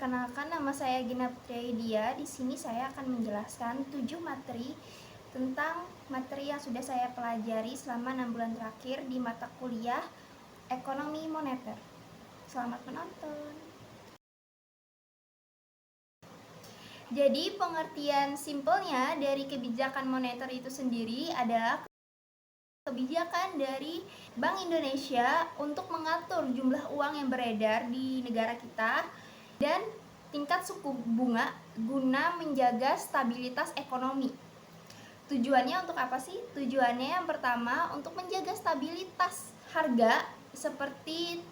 Perkenalkan, nama saya Gina Putriadia. Di sini saya akan menjelaskan 7 materi tentang materi yang sudah saya pelajari selama 6 bulan terakhir di mata kuliah Ekonomi Moneter. Selamat menonton. Jadi pengertian simpelnya dari kebijakan moneter itu sendiri adalah kebijakan dari Bank Indonesia untuk mengatur jumlah uang yang beredar di negara kita dan tingkat suku bunga guna menjaga stabilitas ekonomi. Tujuannya untuk apa sih? Tujuannya yang pertama untuk menjaga stabilitas harga seperti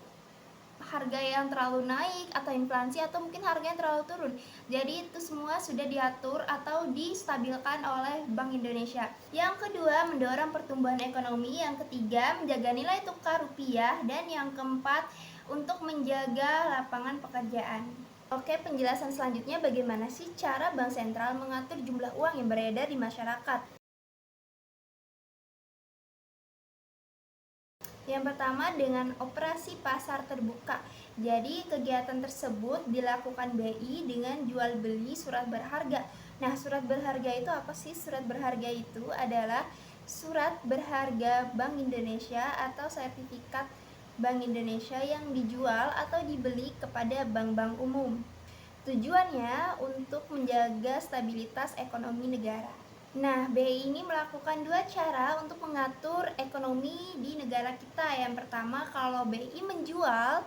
harga yang terlalu naik atau inflasi atau mungkin harga yang terlalu turun. Jadi itu semua sudah diatur atau distabilkan oleh Bank Indonesia. Yang kedua, mendorong pertumbuhan ekonomi. Yang ketiga, menjaga nilai tukar rupiah. Dan yang keempat, untuk menjaga lapangan pekerjaan. Oke, penjelasan selanjutnya bagaimana sih cara Bank Sentral mengatur jumlah uang yang beredar di masyarakat. Yang pertama dengan operasi pasar terbuka. Jadi kegiatan tersebut dilakukan BI dengan jual beli surat berharga. Nah, surat berharga itu apa sih? Surat berharga itu adalah surat berharga Bank Indonesia atau sertifikat Bank Indonesia yang dijual atau dibeli kepada bank-bank umum. Tujuannya untuk menjaga stabilitas ekonomi negara. Nah, BI ini melakukan dua cara untuk mengatur ekonomi di negara kita. Yang pertama, kalau BI menjual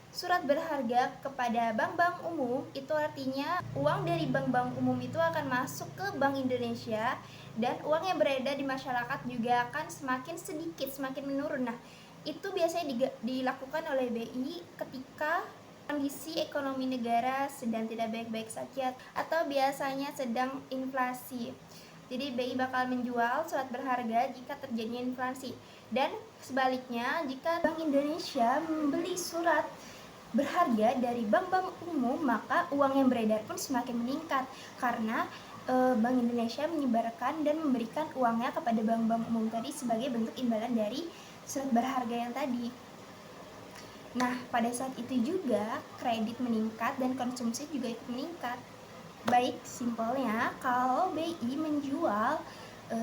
surat berharga kepada bank-bank umum, itu artinya uang dari bank-bank umum itu akan masuk ke Bank Indonesia dan uang yang beredar di masyarakat juga akan semakin sedikit, semakin menurun. Nah, itu biasanya dilakukan oleh BI ketika kondisi ekonomi negara sedang tidak baik-baik saja atau biasanya sedang inflasi. Jadi BI bakal menjual surat berharga jika terjadinya inflasi. Dan sebaliknya, jika Bank Indonesia membeli surat berharga dari bank-bank umum, maka uang yang beredar pun semakin meningkat karena Bank Indonesia menyebarkan dan memberikan uangnya kepada bank-bank umum tadi sebagai bentuk imbalan dari surat berharga yang tadi. Nah, pada saat itu juga kredit meningkat dan konsumsi juga ikut meningkat. Baik, simpelnya kalau BI menjual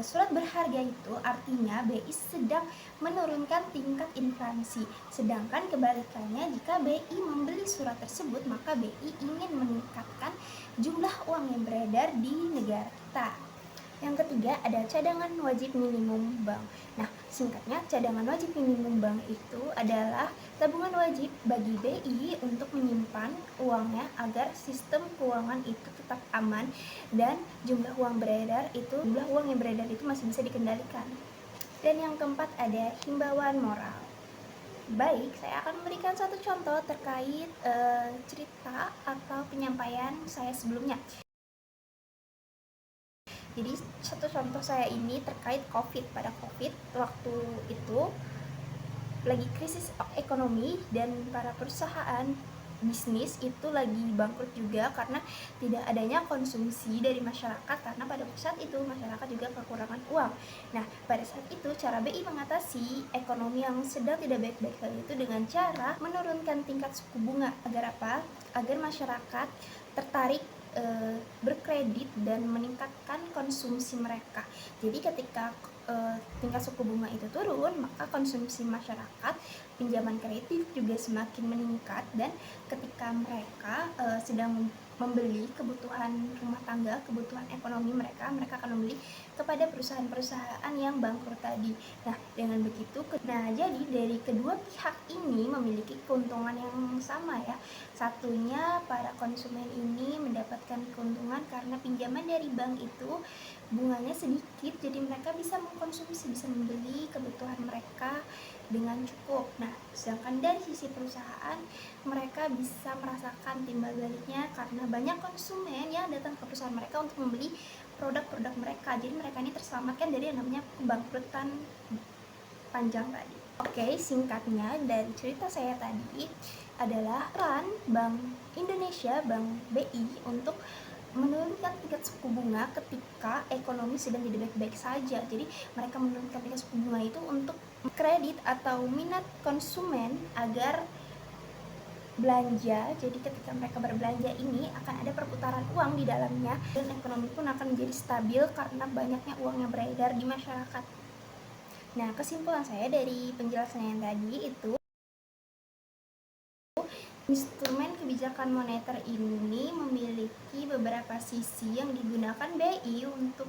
surat berharga itu artinya BI sedang menurunkan tingkat inflasi. Sedangkan kebalikannya, jika BI membeli surat tersebut, maka BI ingin meningkatkan jumlah uang yang beredar di negara kita. Yang ketiga ada cadangan wajib minimum bank. Nah, singkatnya cadangan wajib minimum bank itu adalah tabungan wajib bagi BI untuk menyimpan uangnya agar sistem keuangan itu tetap aman dan jumlah uang yang beredar itu masih bisa dikendalikan. Dan yang keempat ada himbauan moral. Baik, saya akan memberikan satu contoh terkait cerita atau penyampaian saya sebelumnya. Jadi satu contoh saya ini terkait COVID. Pada COVID waktu itu lagi krisis ekonomi dan para perusahaan bisnis itu lagi bangkrut juga karena tidak adanya konsumsi dari masyarakat, karena pada saat itu masyarakat juga kekurangan uang. Nah, pada saat itu cara BI mengatasi ekonomi yang sedang tidak baik-baik hal itu dengan cara menurunkan tingkat suku bunga. Agar apa? Agar masyarakat tertarik berkredit dan meningkatkan konsumsi mereka. Jadi ketika tingkat suku bunga itu turun, maka konsumsi masyarakat, pinjaman kredit juga semakin meningkat, dan ketika mereka sedang membeli kebutuhan rumah tangga, kebutuhan ekonomi mereka akan membeli kepada perusahaan-perusahaan yang bangkrut tadi. Nah, dengan begitu, jadi dari kedua pihak ini memiliki keuntungan yang sama ya. Satunya, para konsumen ini mendapatkan keuntungan karena pinjaman dari bank itu bunganya sedikit, jadi mereka bisa mengkonsumsi, bisa membeli kebutuhan mereka dengan cukup. Nah, sedangkan dari sisi perusahaan, mereka bisa merasakan timbal baliknya karena banyak konsumen yang datang ke perusahaan mereka untuk membeli produk-produk mereka. Jadi mereka ini terselamatkan dari yang namanya kebangkrutan panjang tadi. Oke, singkatnya dari cerita saya tadi adalah peran Bank Indonesia, Bank BI untuk menurunkan tingkat suku bunga ketika ekonomi sedang tidak baik-baik saja. Jadi mereka menurunkan tingkat suku bunga itu untuk kredit atau minat konsumen agar belanja. Jadi ketika mereka berbelanja ini akan ada perputaran uang di dalamnya dan ekonomi pun akan menjadi stabil karena banyaknya uang yang beredar di masyarakat. Nah, kesimpulan saya dari penjelasan yang tadi itu, instrumen kebijakan moneter ini memiliki beberapa sisi yang digunakan BI untuk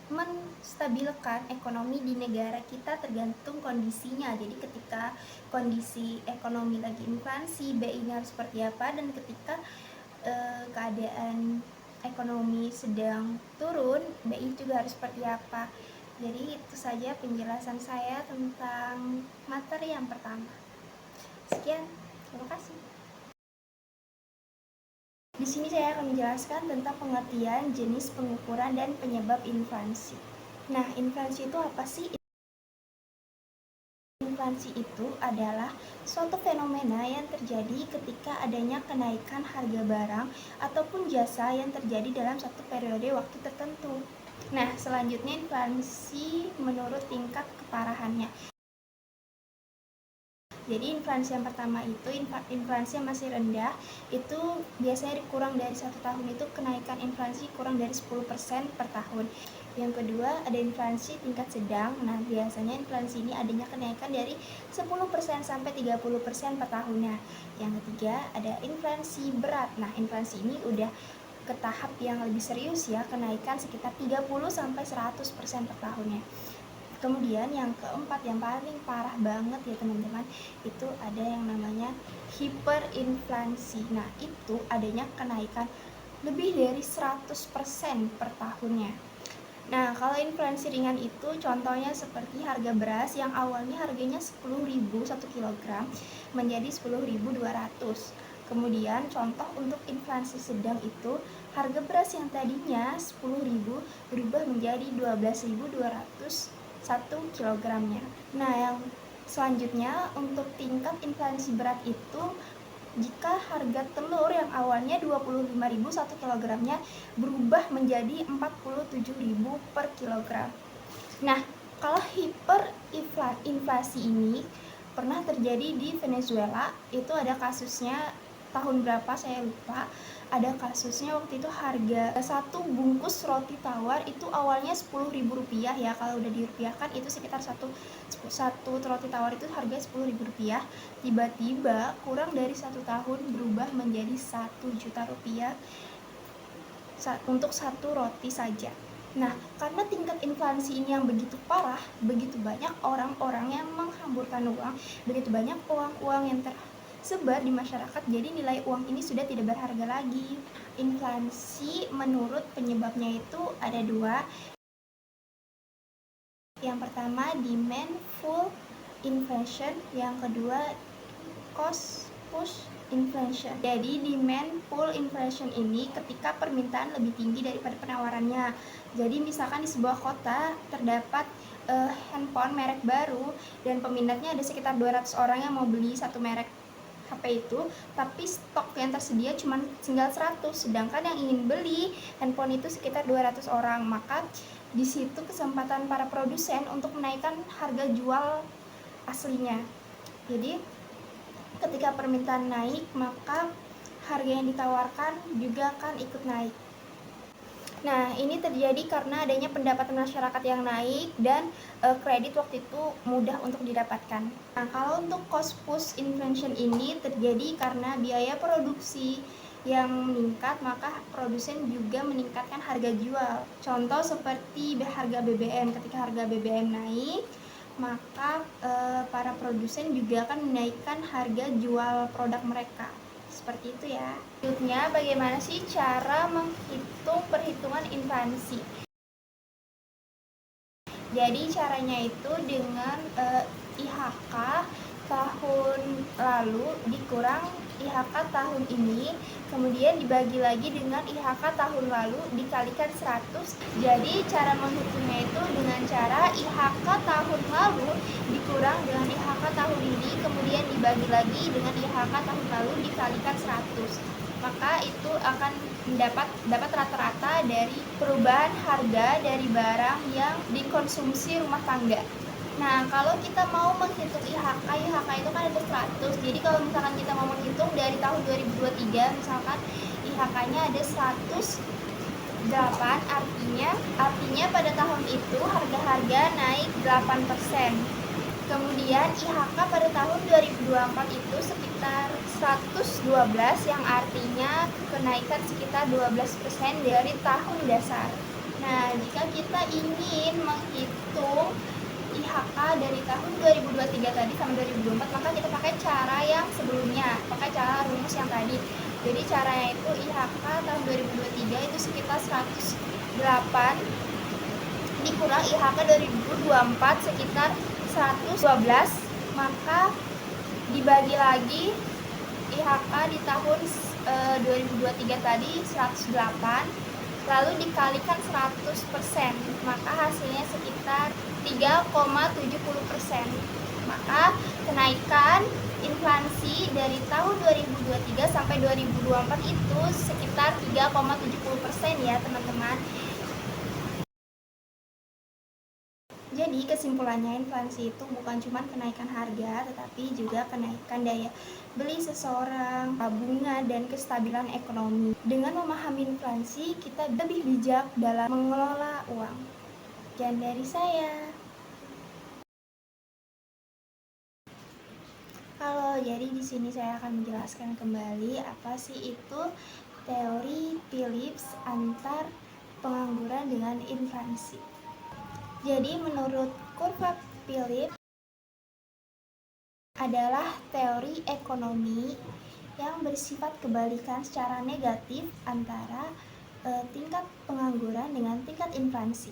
menstabilkan ekonomi di negara kita tergantung kondisinya. Jadi ketika kondisi ekonomi lagi inflasi, BI-nya harus seperti apa, dan ketika keadaan ekonomi sedang turun, BI juga harus seperti apa. Jadi itu saja penjelasan saya tentang materi yang pertama. Sekian, terima kasih. Di sini saya akan menjelaskan tentang pengertian jenis pengukuran dan penyebab inflasi. Nah, inflasi itu apa sih? Inflasi itu adalah suatu fenomena yang terjadi ketika adanya kenaikan harga barang ataupun jasa yang terjadi dalam satu periode waktu tertentu. Nah, selanjutnya inflasi menurut tingkat keparahannya. Jadi inflasi yang pertama itu inflasi yang masih rendah, itu biasanya kurang dari 1 tahun itu kenaikan inflasi kurang dari 10% per tahun. Yang kedua ada inflasi tingkat sedang. Nah, biasanya inflasi ini adanya kenaikan dari 10% sampai 30% per tahunnya. Yang ketiga ada inflasi berat. Nah, inflasi ini udah ke tahap yang lebih serius ya, kenaikan sekitar 30 sampai 100% per tahunnya. Kemudian yang keempat yang paling parah banget ya teman-teman, itu ada yang namanya hiperinflasi. Nah, itu adanya kenaikan lebih dari 100% per tahunnya. Nah, kalau inflasi ringan itu contohnya seperti harga beras yang awalnya harganya 10.000 1 kg menjadi 10.200. Kemudian contoh untuk inflasi sedang itu harga beras yang tadinya 10.000 berubah menjadi 12.200 1 kilogramnya. Nah, yang selanjutnya untuk tingkat inflasi berat itu jika harga telur yang awalnya 25.000 1 kilogramnya berubah menjadi 47.000 per kilogram. Nah, kalau hiperinflasi ini pernah terjadi di Venezuela, itu ada kasusnya tahun berapa saya lupa. Ada kasusnya waktu itu harga satu bungkus roti tawar itu awalnya Rp10.000 ya, kalau udah dirupiahkan itu sekitar satu roti tawar itu harga Rp10.000. Tiba-tiba kurang dari 1 tahun berubah menjadi 1 juta rupiah untuk satu roti saja. Nah, karena tingkat inflasi ini yang begitu parah, begitu banyak orang-orang yang menghamburkan uang, begitu banyak uang-uang yang tersebar di masyarakat, jadi nilai uang ini sudah tidak berharga lagi. Inflasi menurut penyebabnya itu ada 2. Yang pertama demand pull inflation, yang kedua cost push inflation. Jadi demand pull inflation ini ketika permintaan lebih tinggi daripada penawarannya. Jadi misalkan di sebuah kota terdapat handphone merek baru dan peminatnya ada sekitar 200 orang yang mau beli satu merek HP itu, tapi stok yang tersedia cuma tinggal 100, sedangkan yang ingin beli handphone itu sekitar 200 orang. Maka di situ kesempatan para produsen untuk menaikkan harga jual aslinya. Jadi ketika permintaan naik, maka harga yang ditawarkan juga akan ikut naik. Nah, ini terjadi karena adanya pendapatan masyarakat yang naik dan kredit waktu itu mudah untuk didapatkan. Nah, kalau untuk cost push inflation ini terjadi karena biaya produksi yang meningkat, maka produsen juga meningkatkan harga jual. Contoh seperti harga BBM, ketika harga BBM naik, maka para produsen juga akan menaikkan harga jual produk mereka. Seperti itu ya. Selanjutnya, bagaimana sih cara menghitung perhitungan inflasi? Jadi caranya itu dengan IHK tahun lalu dikurang IHK tahun ini, kemudian dibagi lagi dengan IHK tahun lalu dikalikan 100. Jadi cara menghitungnya itu dengan cara IHK tahun lalu dikurang dengan IHK tahun ini, kemudian dibagi lagi dengan IHK tahun lalu dikalikan 100. Maka itu akan dapat rata-rata dari perubahan harga dari barang yang dikonsumsi rumah tangga. Nah, kalau kita mau menghitung IHK, IHK itu kan ada 100. Jadi kalau misalkan kita mau menghitung dari tahun 2023, misalkan IHK-nya ada 108, artinya pada tahun itu harga-harga naik 8%. Kemudian IHK pada tahun 2024 itu sekitar 112, yang artinya kenaikan sekitar 12% dari tahun dasar. Nah, jika kita ingin menghitung IHK dari tahun 2023 tadi sampai 2024, maka kita pakai cara yang sebelumnya, pakai cara rumus yang tadi. Jadi caranya itu IHK tahun 2023 itu sekitar 108 dikurang IHK 2024 sekitar 112, maka dibagi lagi IHK di tahun 2023 tadi 108, lalu dikalikan 100%, maka hasilnya sekitar 3,70%. Maka kenaikan inflasi dari tahun 2023 sampai 2024 itu sekitar 3,70% ya teman-teman. Jadi kesimpulannya, inflasi itu bukan cuma kenaikan harga, tetapi juga kenaikan daya beli seseorang, tabungan, dan kestabilan ekonomi. Dengan memahami inflasi, kita lebih bijak dalam mengelola uang. Sekian dari saya. Halo, jadi di sini saya akan menjelaskan kembali apa sih itu teori Phillips antar pengangguran dengan inflasi. Jadi menurut kurva Phillips adalah teori ekonomi yang bersifat kebalikan secara negatif antara tingkat pengangguran dengan tingkat inflasi.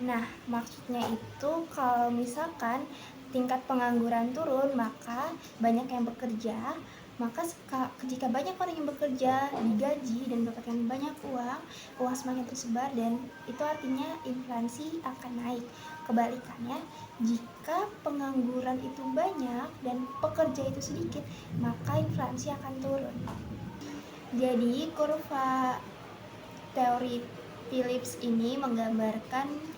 Nah, maksudnya itu kalau misalkan tingkat pengangguran turun, maka banyak yang bekerja, maka jika banyak orang yang bekerja, digaji dan mendapatkan banyak uang semakin tersebar, dan itu artinya inflasi akan naik. Kebalikannya, jika pengangguran itu banyak dan pekerja itu sedikit, maka inflasi akan turun. Jadi kurva teori Phillips ini menggambarkan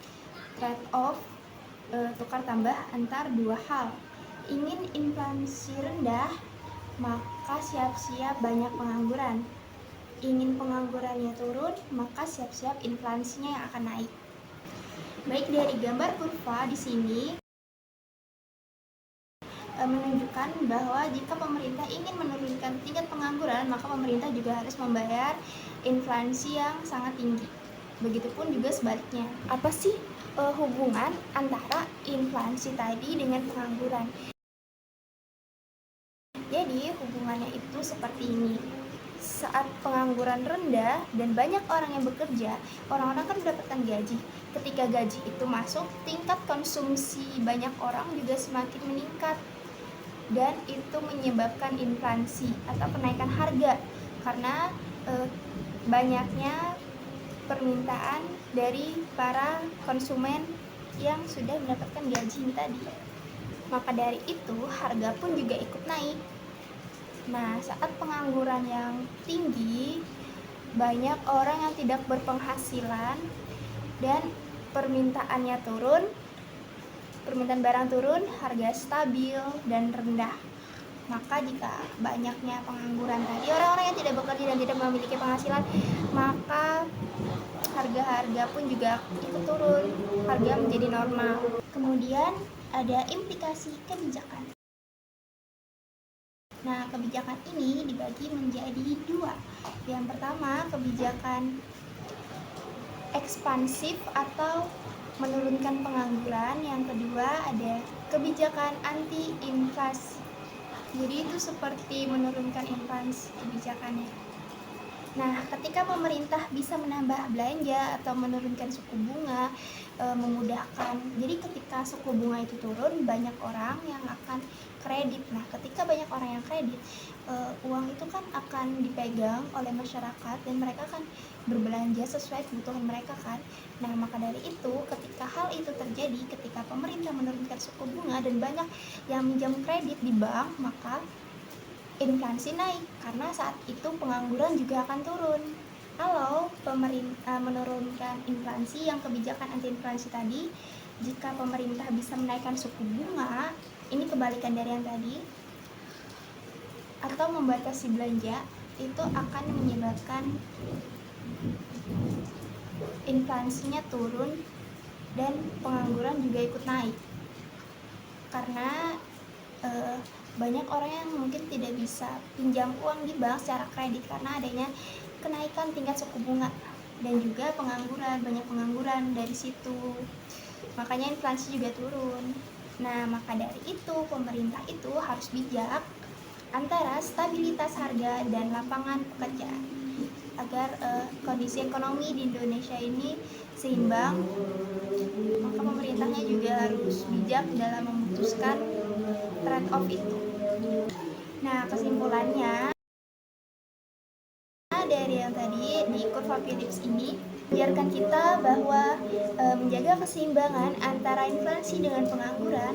trade-off tukar tambah antar dua hal. Ingin inflasi rendah, maka siap-siap banyak pengangguran. Ingin penganggurannya turun, maka siap-siap inflasinya yang akan naik. Baik, dari gambar kurva di sini menunjukkan bahwa jika pemerintah ingin menurunkan tingkat pengangguran, maka pemerintah juga harus membayar inflasi yang sangat tinggi. Begitupun juga sebaliknya. Apa sih hubungan antara inflasi tadi dengan pengangguran? Jadi hubungannya itu seperti ini. Saat pengangguran rendah dan banyak orang yang bekerja, orang-orang kan mendapatkan gaji. Ketika gaji itu masuk, tingkat konsumsi banyak orang juga semakin meningkat, dan itu menyebabkan inflasi atau kenaikan harga karena banyaknya permintaan dari para konsumen yang sudah mendapatkan gaji tadi. Maka dari itu harga pun juga ikut naik. Nah, saat pengangguran yang tinggi, banyak orang yang tidak berpenghasilan dan permintaannya turun, permintaan barang turun, harga stabil dan rendah. Maka jika banyaknya pengangguran tadi, orang-orang yang tidak bekerja dan tidak memiliki penghasilan, maka harga-harga pun juga ikut turun, harga menjadi normal. Kemudian ada implikasi kebijakan. Nah, kebijakan ini dibagi menjadi dua. Yang pertama, kebijakan ekspansif atau menurunkan pengangguran. Yang kedua, ada kebijakan anti-inflasi. Jadi itu seperti menurunkan inflasi kebijakannya. Nah, ketika pemerintah bisa menambah belanja atau menurunkan suku bunga, memudahkan. Jadi ketika suku bunga itu turun, banyak orang yang akan kredit. Nah, ketika banyak orang yang kredit, uang itu kan akan dipegang oleh masyarakat dan mereka kan berbelanja sesuai kebutuhan mereka kan. Nah, maka dari itu ketika hal itu terjadi, ketika pemerintah menurunkan suku bunga dan banyak yang minjam kredit di bank, maka inflasi naik karena saat itu pengangguran juga akan turun. Kalau pemerintah menurunkan inflasi, yang kebijakan anti inflasi tadi, Jika pemerintah bisa menaikkan suku bunga, ini kebalikan dari yang tadi, atau membatasi belanja, itu akan menyebabkan inflasinya turun dan pengangguran juga ikut naik. Karena banyak orang yang mungkin tidak bisa pinjam uang di bank secara kredit karena adanya kenaikan tingkat suku bunga dan juga pengangguran, banyak pengangguran dari situ. Makanya inflasi juga turun. Nah, maka dari itu pemerintah itu harus bijak antara stabilitas harga dan lapangan pekerjaan agar kondisi ekonomi di Indonesia ini seimbang. Maka pemerintahnya juga harus bijak dalam memutuskan trade-off itu. Nah, kesimpulannya dari yang tadi di kurva Phillips ini mengajarkan kita bahwa menjaga keseimbangan antara inflasi dengan pengangguran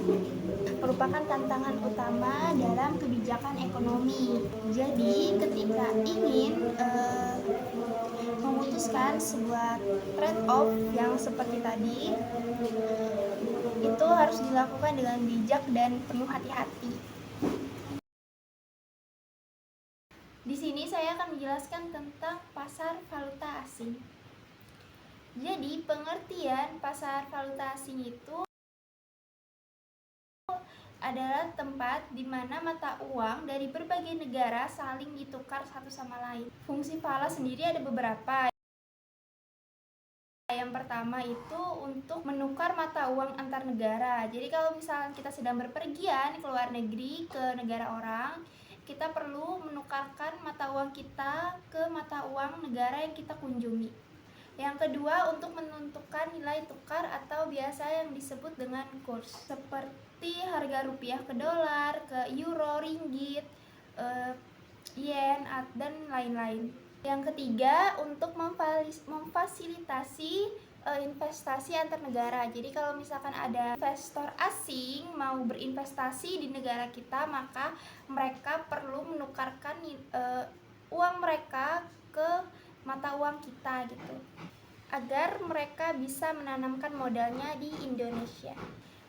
merupakan tantangan utama dalam kebijakan ekonomi. Jadi, ketika ingin memutuskan sebuah trade-off yang seperti tadi, itu harus dilakukan dengan bijak dan penuh hati-hati. Di sini saya akan menjelaskan tentang pasar valuta asing. Jadi, pengertian pasar valuta asing itu adalah tempat di mana mata uang dari berbagai negara saling ditukar satu sama lain. Fungsi falas sendiri ada beberapa. Yang pertama itu untuk menukar mata uang antar negara. Jadi kalau misalnya kita sedang berpergian ke luar negeri, ke negara orang, kita perlu menukarkan mata uang kita ke mata uang negara yang kita kunjungi. Yang kedua, untuk menentukan nilai tukar atau biasa yang disebut dengan kurs, seperti harga rupiah ke dolar, ke euro, ringgit, yen, dan lain-lain. Yang ketiga, untuk memfasilitasi investasi antar negara. Jadi kalau misalkan ada investor asing mau berinvestasi di negara kita, maka mereka perlu menukarkan uang mereka ke mata uang kita gitu, agar mereka bisa menanamkan modalnya di Indonesia.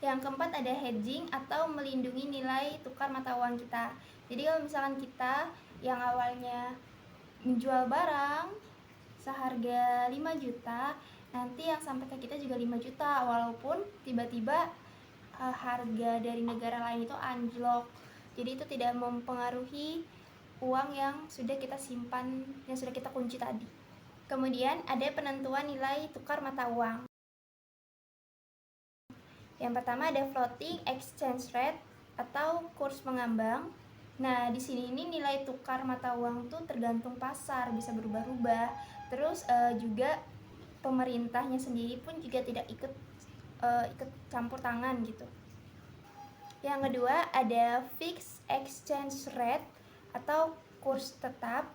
Yang keempat ada hedging atau melindungi nilai tukar mata uang kita. Jadi kalau misalkan kita yang awalnya menjual barang seharga 5 juta, nanti yang sampai ke kita juga 5 juta walaupun tiba-tiba harga dari negara lain itu anjlok. Jadi itu tidak mempengaruhi uang yang sudah kita simpan, yang sudah kita kunci tadi. Kemudian ada penentuan nilai tukar mata uang. Yang pertama ada floating exchange rate atau kurs mengambang. Nah, di sini ini nilai tukar mata uang tuh tergantung pasar, bisa berubah-ubah. Terus juga pemerintahnya sendiri pun juga tidak ikut campur tangan gitu. Yang kedua ada fixed exchange rate atau kurs tetap.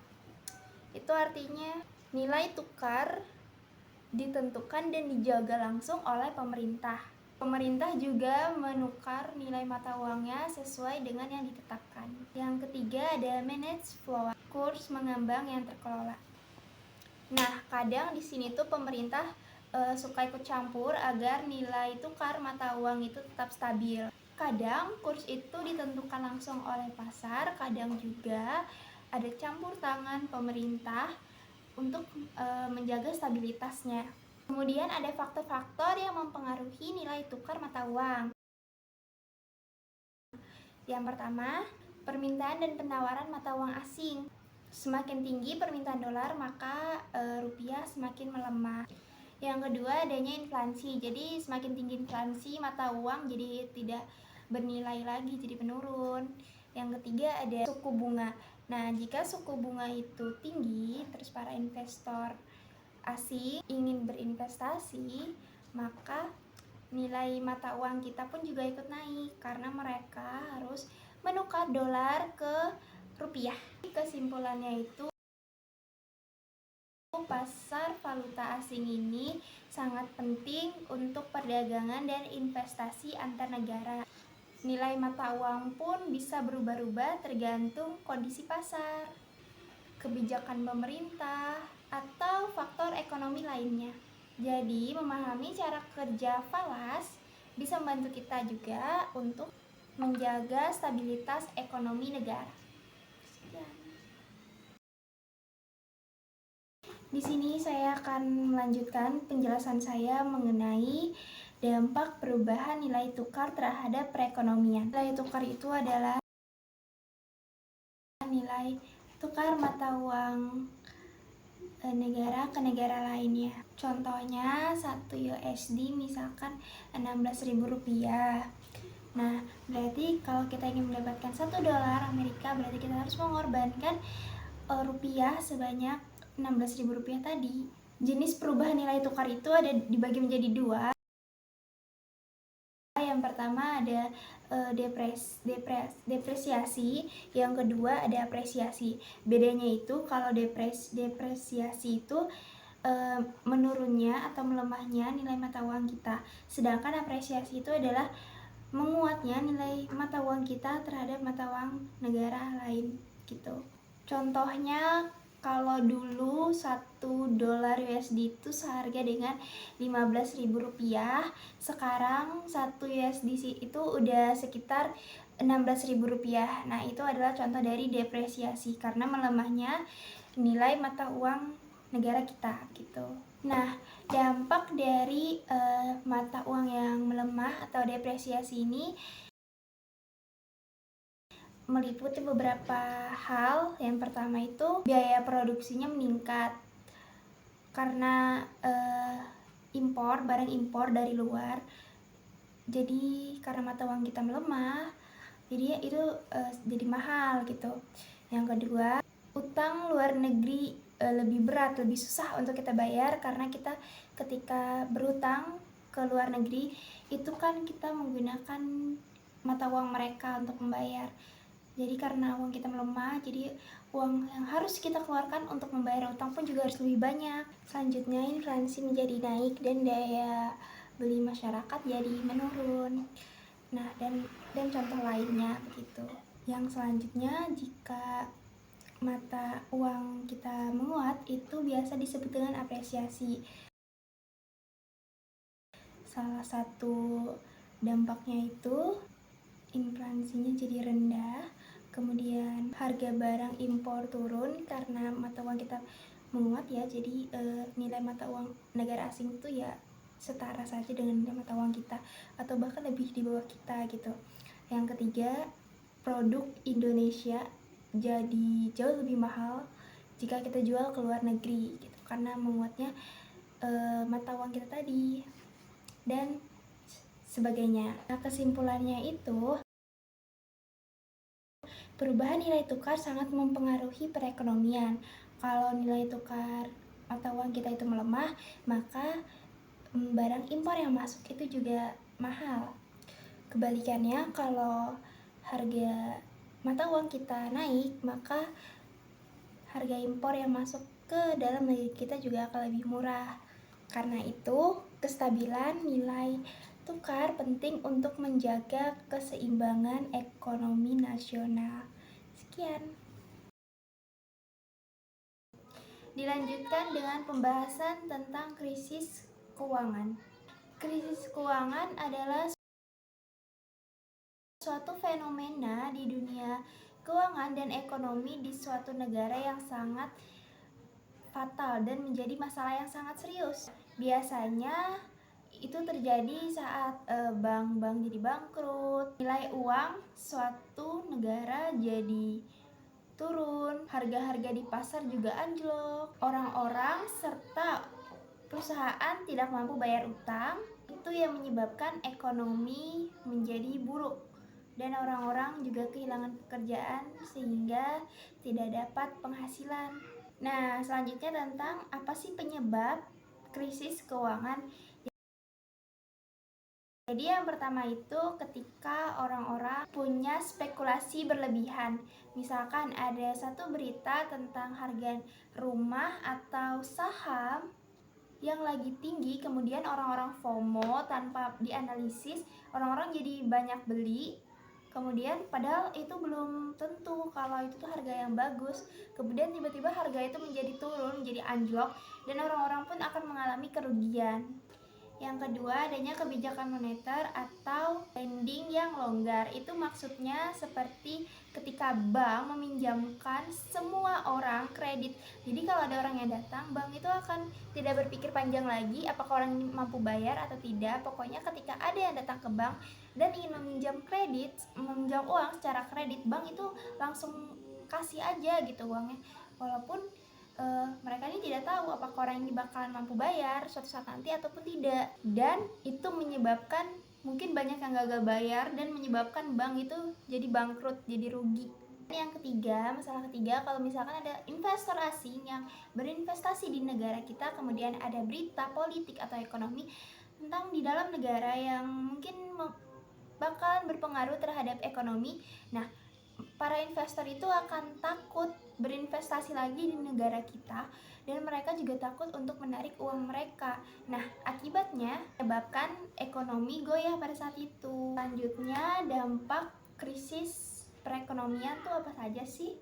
Itu artinya nilai tukar ditentukan dan dijaga langsung oleh pemerintah. Pemerintah juga menukar nilai mata uangnya sesuai dengan yang ditetapkan. Yang ketiga ada managed flow, kurs mengambang yang terkelola. Nah, kadang di sini tuh pemerintah suka ikut campur agar nilai tukar mata uang itu tetap stabil. Kadang kurs itu ditentukan langsung oleh pasar, kadang juga ada campur tangan pemerintah untuk menjaga stabilitasnya. Kemudian ada faktor-faktor yang mempengaruhi nilai tukar mata uang. Yang pertama, permintaan dan penawaran mata uang asing. Semakin tinggi permintaan dolar, maka rupiah semakin melemah. Yang kedua, adanya inflasi. Jadi semakin tinggi inflasi, mata uang jadi tidak bernilai lagi, jadi menurun. Yang ketiga, ada suku bunga. Nah, jika suku bunga itu tinggi, terus para investor asing ingin berinvestasi, maka nilai mata uang kita pun juga ikut naik karena mereka harus menukar dolar ke rupiah. Kesimpulannya itu, pasar valuta asing ini sangat penting untuk perdagangan dan investasi antar negara. Nilai mata uang pun bisa berubah-ubah tergantung kondisi pasar, kebijakan pemerintah, atau faktor ekonomi lainnya. Jadi, memahami cara kerja falas bisa membantu kita juga untuk menjaga stabilitas ekonomi negara. Sekian. Di sini saya akan melanjutkan penjelasan saya mengenai dampak perubahan nilai tukar terhadap perekonomian. Nilai tukar itu adalah nilai tukar mata uang negara ke negara lainnya. Contohnya 1 USD misalkan Rp16.000. Nah, berarti kalau kita ingin mendapatkan $1 Amerika, berarti kita harus mengorbankan rupiah sebanyak Rp16.000 tadi. Jenis perubahan nilai tukar itu ada dibagi menjadi dua. Yang pertama ada depresiasi, yang kedua ada apresiasi. Bedanya itu kalau depresiasi itu menurunnya atau melemahnya nilai mata uang kita, sedangkan apresiasi itu adalah menguatnya nilai mata uang kita terhadap mata uang negara lain gitu. Contohnya kalau dulu $1 USD itu seharga dengan Rp15.000, sekarang 1 USD itu udah sekitar Rp16.000. Nah, itu adalah contoh dari depresiasi karena melemahnya nilai mata uang negara kita gitu. Nah, dampak dari mata uang yang melemah atau depresiasi ini meliputi beberapa hal. Yang pertama itu biaya produksinya meningkat karena barang impor dari luar. Jadi karena mata uang kita melemah, jadi itu jadi mahal gitu. Yang kedua, utang luar negeri lebih berat, lebih susah untuk kita bayar karena kita ketika berutang ke luar negeri itu kan kita menggunakan mata uang mereka untuk membayar. Jadi karena uang kita melemah, jadi uang yang harus kita keluarkan untuk membayar utang pun juga harus lebih banyak. Selanjutnya, inflasi menjadi naik dan daya beli masyarakat jadi menurun. Nah, dan contoh lainnya begitu. Yang selanjutnya, jika mata uang kita menguat, itu biasa disebut dengan apresiasi. Salah satu dampaknya itu inflasinya jadi rendah, kemudian harga barang impor turun karena mata uang kita menguat ya, jadi nilai mata uang negara asing itu ya setara saja dengan nilai mata uang kita atau bahkan lebih di bawah kita gitu. Yang ketiga, produk Indonesia jadi jauh lebih mahal jika kita jual ke luar negeri gitu, karena menguatnya mata uang kita tadi dan sebagainya. Nah, kesimpulannya itu perubahan nilai tukar sangat mempengaruhi perekonomian. Kalau nilai tukar mata uang kita itu melemah, maka barang impor yang masuk itu juga mahal. Kebalikannya, kalau harga mata uang kita naik, maka harga impor yang masuk ke dalam negeri kita juga akan lebih murah. Karena itu, kestabilan nilai tukar penting untuk menjaga keseimbangan ekonomi nasional. Sekian. Dilanjutkan dengan pembahasan tentang krisis keuangan. Krisis keuangan adalah suatu fenomena di dunia keuangan dan ekonomi di suatu negara yang sangat fatal dan menjadi masalah yang sangat serius. Biasanya itu terjadi saat bank-bank jadi bangkrut, nilai uang suatu negara jadi turun, harga-harga di pasar juga anjlok, orang-orang serta perusahaan tidak mampu bayar utang. Itu yang menyebabkan ekonomi menjadi buruk dan orang-orang juga kehilangan pekerjaan sehingga tidak dapat penghasilan. Nah, selanjutnya tentang apa sih penyebab krisis keuangan. Jadi yang pertama itu ketika orang-orang punya spekulasi berlebihan. Misalkan ada satu berita tentang harga rumah atau saham yang lagi tinggi, kemudian orang-orang FOMO tanpa dianalisis, orang-orang jadi banyak beli. Kemudian padahal itu belum tentu kalau itu tuh harga yang bagus. Kemudian tiba-tiba harga itu menjadi turun, menjadi anjlok dan orang-orang pun akan mengalami kerugian. Yang kedua, adanya kebijakan moneter atau lending yang longgar. Itu maksudnya seperti ketika bank meminjamkan semua orang kredit. Jadi kalau ada orang yang datang, bank itu akan tidak berpikir panjang lagi apakah orang ini mampu bayar atau tidak. Pokoknya ketika ada yang datang ke bank dan ingin meminjam kredit, meminjam uang secara kredit, bank itu langsung kasih aja gitu uangnya. Walaupun mereka ini tidak tahu apakah orang ini bakalan mampu bayar suatu saat nanti ataupun tidak, dan itu menyebabkan mungkin banyak yang gagal bayar dan menyebabkan bank itu jadi bangkrut, jadi rugi. Yang ketiga, masalah ketiga, kalau misalkan ada investor asing yang berinvestasi di negara kita, kemudian ada berita politik atau ekonomi tentang di dalam negara yang mungkin bakalan berpengaruh terhadap ekonomi. Nah, para investor itu akan takut berinvestasi lagi di negara kita, dan mereka juga takut untuk menarik uang mereka. Nah, akibatnya menyebabkan ekonomi goyah pada saat itu. Selanjutnya, dampak krisis perekonomian tuh apa saja sih?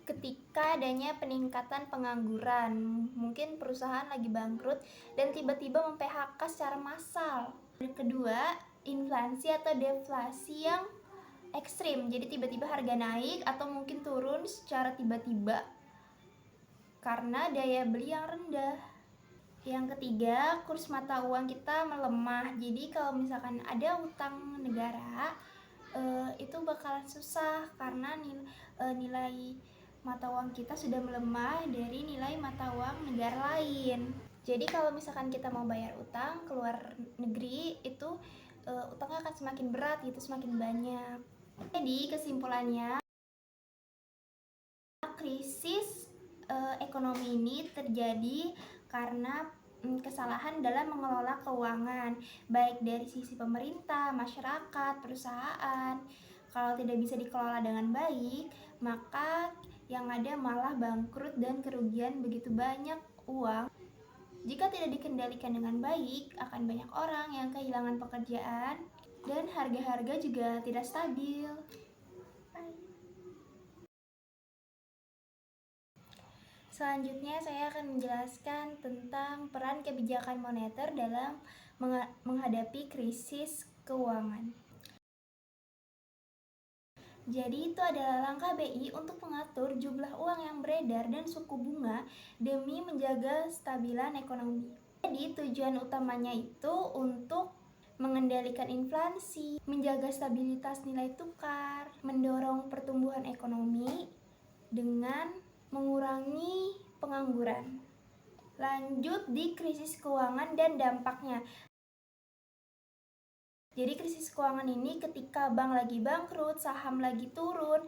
Ketika adanya peningkatan pengangguran, mungkin perusahaan lagi bangkrut dan tiba-tiba mem-PHK secara massal. Yang kedua, inflasi atau deflasi yang ekstrim, jadi tiba-tiba harga naik atau mungkin turun secara tiba-tiba karena daya beli yang rendah. Yang ketiga, kurs mata uang kita melemah. Jadi kalau misalkan ada utang negara, itu bakalan susah karena nilai mata uang kita sudah melemah dari nilai mata uang negara lain. Jadi kalau misalkan kita mau bayar utang ke luar negeri, itu utangnya akan semakin berat gitu, semakin banyak. Jadi kesimpulannya, krisis ekonomi ini terjadi karena kesalahan dalam mengelola keuangan, baik dari sisi pemerintah, masyarakat, perusahaan. Kalau tidak bisa dikelola dengan baik, maka yang ada malah bangkrut dan kerugian begitu banyak uang. Jika tidak dikendalikan dengan baik, akan banyak orang yang kehilangan pekerjaan dan harga-harga juga tidak stabil. Selanjutnya saya akan menjelaskan tentang peran kebijakan moneter dalam menghadapi krisis keuangan. Jadi itu adalah langkah BI untuk mengatur jumlah uang yang beredar dan suku bunga demi menjaga stabilan ekonomi. Jadi tujuan utamanya itu untuk mengendalikan inflasi, menjaga stabilitas nilai tukar, mendorong pertumbuhan ekonomi dengan mengurangi pengangguran. Lanjut di krisis keuangan dan dampaknya. Jadi krisis keuangan ini ketika bank lagi bangkrut, saham lagi turun,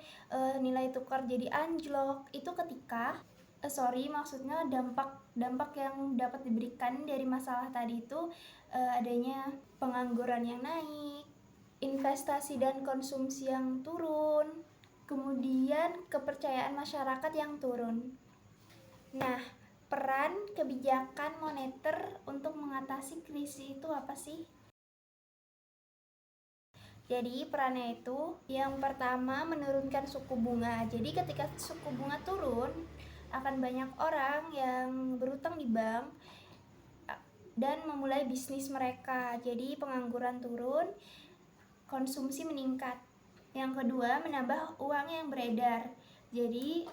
nilai tukar jadi anjlok. Itu ketika maksudnya dampak yang dapat diberikan dari masalah tadi itu adanya pengangguran yang naik, investasi dan konsumsi yang turun, kemudian kepercayaan masyarakat yang turun. Nah, peran kebijakan moneter untuk mengatasi krisis itu apa sih? Jadi perannya itu yang pertama menurunkan suku bunga. Jadi ketika suku bunga turun, akan banyak orang yang berutang di bank dan memulai bisnis mereka. Jadi pengangguran turun, konsumsi meningkat. Yang kedua, menambah uang yang beredar. Jadi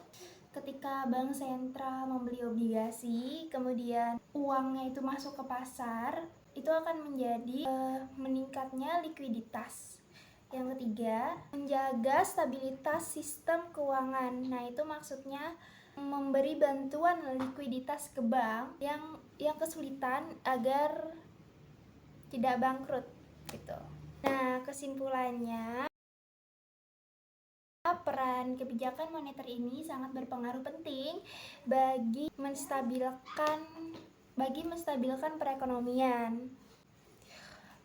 ketika bank sentral membeli obligasi, kemudian uangnya itu masuk ke pasar, itu akan menjadi meningkatnya likuiditas. Yang ketiga, menjaga stabilitas sistem keuangan. Nah, itu maksudnya memberi bantuan likuiditas ke bank yang kesulitan agar tidak bangkrut gitu. Nah, kesimpulannya, peran kebijakan moneter ini sangat berpengaruh penting bagi menstabilkan perekonomian.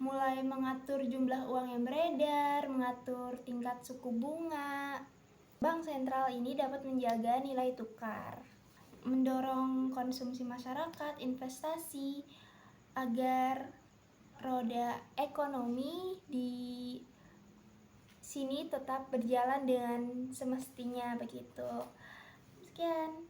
Mulai mengatur jumlah uang yang beredar, mengatur tingkat suku bunga. Bank sentral ini dapat menjaga nilai tukar, mendorong konsumsi masyarakat, investasi, agar roda ekonomi di sini tetap berjalan dengan semestinya begitu. Sekian.